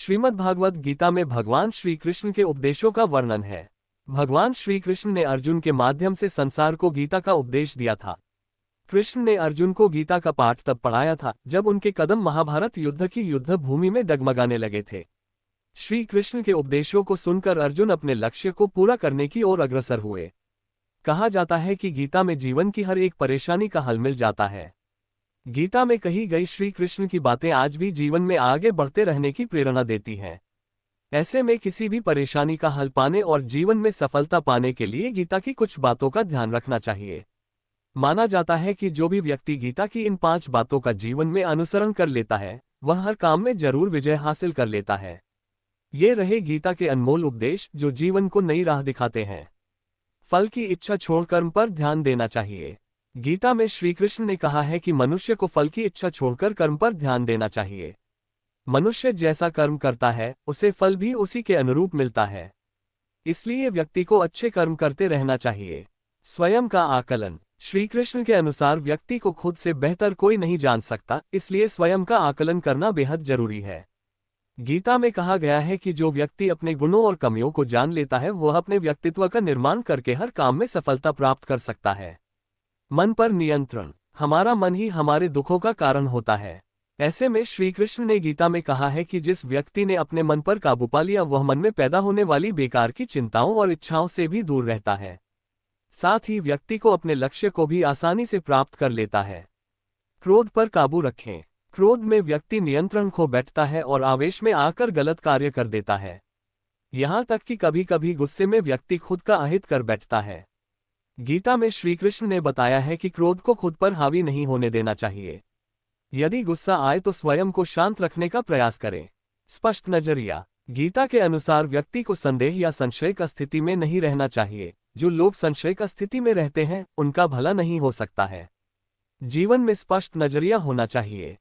श्रीमद्भागवत गीता में भगवान श्री कृष्ण के उपदेशों का वर्णन है। भगवान श्री कृष्ण ने अर्जुन के माध्यम से संसार को गीता का उपदेश दिया था। कृष्ण ने अर्जुन को गीता का पाठ तब पढ़ाया था जब उनके कदम महाभारत युद्ध की युद्ध भूमि में डगमगाने लगे थे। श्री कृष्ण के उपदेशों को सुनकर अर्जुन अपने लक्ष्य को पूरा करने की ओर अग्रसर हुए। कहा जाता है कि गीता में जीवन की हर एक परेशानी का हल मिल जाता है। गीता में कही गई श्री कृष्ण की बातें आज भी जीवन में आगे बढ़ते रहने की प्रेरणा देती हैं। ऐसे में किसी भी परेशानी का हल पाने और जीवन में सफलता पाने के लिए गीता की कुछ बातों का ध्यान रखना चाहिए। माना जाता है कि जो भी व्यक्ति गीता की इन 5 बातों का जीवन में अनुसरण कर लेता है वह हर काम में जरूर विजय हासिल कर लेता है। ये रहे गीता के अनमोल उपदेश जो जीवन को नई राह दिखाते हैं। फल की इच्छा छोड़ कर्म पर ध्यान देना चाहिए। गीता में श्री कृष्ण ने कहा है कि मनुष्य को फल की इच्छा छोड़कर कर्म पर ध्यान देना चाहिए। मनुष्य जैसा कर्म करता है उसे फल भी उसी के अनुरूप मिलता है। इसलिए व्यक्ति को अच्छे कर्म करते रहना चाहिए। स्वयं का आकलन। श्री कृष्ण के अनुसार व्यक्ति को खुद से बेहतर कोई नहीं जान सकता, इसलिए स्वयं का आकलन करना बेहद जरूरी है। गीता में कहा गया है कि जो व्यक्ति अपने गुणों और कमियों को जान लेता है वह अपने व्यक्तित्व का निर्माण करके हर काम में सफलता प्राप्त कर सकता है। मन पर नियंत्रण। हमारा मन ही हमारे दुखों का कारण होता है। ऐसे में श्री कृष्ण ने गीता में कहा है कि जिस व्यक्ति ने अपने मन पर काबू पा लिया वह मन में पैदा होने वाली बेकार की चिंताओं और इच्छाओं से भी दूर रहता है। साथ ही व्यक्ति को अपने लक्ष्य को भी आसानी से प्राप्त कर लेता है। क्रोध पर काबू रखें। क्रोध में व्यक्ति नियंत्रण खो बैठता है और आवेश में आकर गलत कार्य कर देता है। यहाँ तक कि कभी कभी गुस्से में व्यक्ति खुद का अहित कर बैठता है। गीता में श्री कृष्ण ने बताया है कि क्रोध को खुद पर हावी नहीं होने देना चाहिए। यदि गुस्सा आए तो स्वयं को शांत रखने का प्रयास करें। स्पष्ट नजरिया। गीता के अनुसार व्यक्ति को संदेह या संशय की स्थिति में नहीं रहना चाहिए। जो लोग संशय की स्थिति में रहते हैं उनका भला नहीं हो सकता है। जीवन में स्पष्ट नजरिया होना चाहिए।